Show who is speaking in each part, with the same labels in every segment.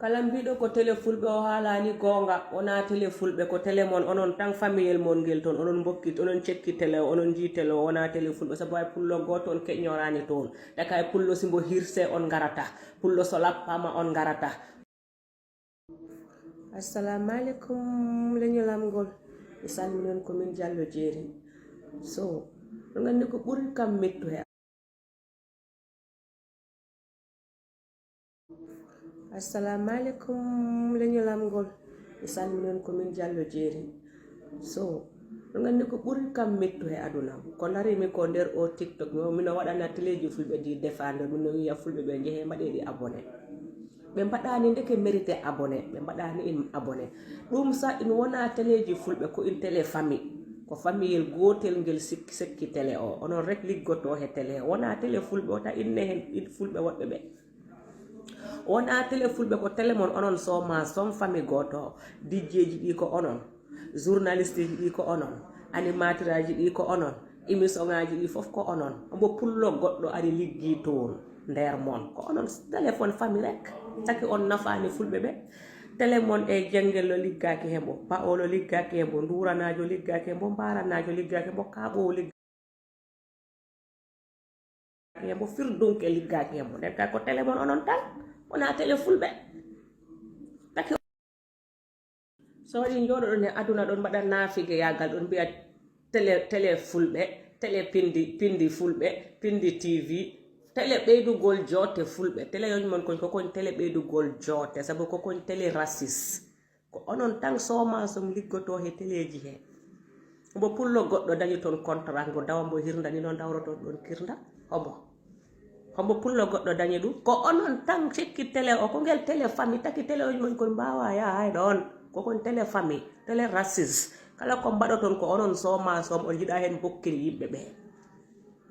Speaker 1: kala mbiɗo ko télé fulɓe o haalani gonga wona télé fulɓe ko télé mon onon tan famiyel mon ngel toon onon bokkit onon cekki télé o onon jii télé o wona télé fulɓe sabu hay pullo goto on keƴñorani toon daka e pullo simbo hirse on garata pullo so lappama on garata. Assalamu alaikum leñolamgol mi salminon komin Diallo jeeri so ɗo gandi ko ɓuri kam mettu he. Assalamu alaikum leñolamgol mi salminon komin Diallo jeeri so ɗo gandi ko ɓuri kam mettu he aduna ko darimi ko nder o TikTok mino waɗana téléji fulɓe di defande mino wiya fulɓe ɓe jeehe mbaɗeɗi abonné ɓe mbaɗani ndeke mérité abonné ɓe mbaɗani in abonné ɗum sa in wona téléji fulɓe ko in télé famille ko famiyel gotel ngel sekki télé o onon rek liggoto he télé wona télé fulɓe o ta inne hen in fulɓe woɗɓe ɓe wona télé fulɓe ko télé mon onon soma som famille goto dijjeji ɗi ko onon journaliste ji ɗi ko onon animateur aji ɗi ko onon émission ngaji ɗi fof ko onon mbo pullo goɗɗo ari liggi toon nder mon ko onon téléphone famille rek taki on nafani fulɓe ɓe télé mon e jangel liggaki hembo paolo liggaki hembo nduranajo liggaki hembo mbaranajo liggaki hembo kaɓowo liggaki hembo firdunke liggaki hembo nden kay ko télé mon onon tan wona télé fulɓe taki so waɗi joɗoɗon e aduna ɗon mbaɗa naafige yagal ɗon mbiya télé fulɓe télé pindi fulɓe pindi TV télé ɓeydugol joote fulɓe télé yoñ mon kon kokoñ télé ɓeydugol joote sabu kokoñ télé racis ko onon tan soma som liggoto he téléji he mbo pullo goɗɗo dañi toon contrat ngo dawa mbo hirdani no dawroton ɗon kirda hombo pullo goɗɗo dañi ɗum ko onon tan cikki télé o ko ngel télé famille taki télé yoñ mon kon mbawa yaha hay ɗon kokoñ télé famille télé racis kala ko mbaɗoton ko onon soma som on jiɗa hen bokkiri yimɓe ɓe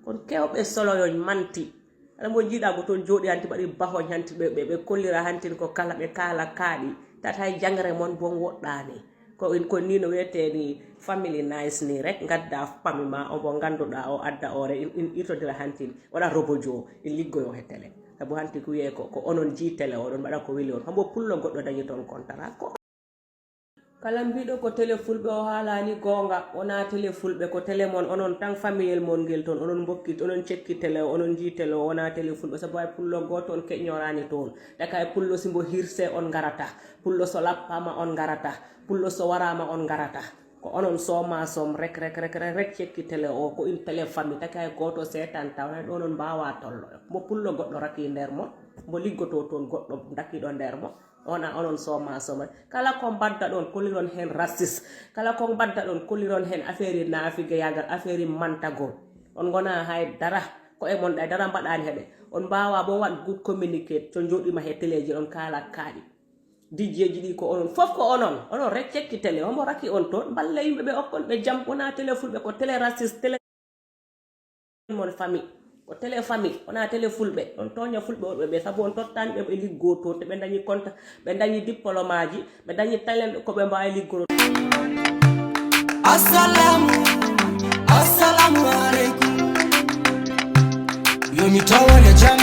Speaker 1: kon kewɓe soloyoñ manti ala mo jiɗa ko toon jooɗi hanti ɓaɗi bahoñ hanti ɓe kollira hantin ko kala ɓe kaala kaaɗi tata hay jangre mon bon woɗɗani ko ni no wiyeteni family nice ni rek gadda famille ma o mo ganduɗa o adda ore in irtodira hantin waɗa robojo in liggoyo he télé sabu hanti ko wiye ko onon jii télé oɗon mbaɗa ko weli on hombo pullo goɗɗo dañi toon contrat ko kala mbiɗo ko télé fulɓe o haalani gonga wona télé fulɓe ko télé mon onon tan famiyel mon ngel toon onon bokkit onon cekki télé o onon jii télé o wona télé fulɓe sabu hay pullo goto on keƴñorani toon daka e pullo simbo hirse on garata pullo so lappama on garata pullo so warama on garata ko onon soma som rek cekki télé o ko in télé famille taki hay goto setan taw hay ɗo non mbawa tolloyo mo pullo goɗɗo raki nder mo mo liggoto toon goɗɗo dakiɗo nder mo ona onon soma soma kala ko badda ɗon kolliron hen racis kala ko badda ɗon kolliron hen affaire naafige yagal affaire mantagol on gona hay dara ko e mon ɗa dara mbaɗani heɓe on mbawa bo wat good communicate to joɗima he téléji on kala kaaɗi dijjeji ɗi ko onon fof ko onon rek cekki télé omo raki on toon balla yimɓe ɓe okkon ɓe jam wona télé fulɓe ko télé racis télé mon famille ko télé famille wona télé fulɓe on toña fulɓe woɗɓe ɓe sabu on tottani ɓe ɓe liggo toon te ɓe dañi compte ɓe dañi diplôme aji ɓe dañi talent ko ɓe mbawi liggoro. Assalamu alaikum yomi tawale jam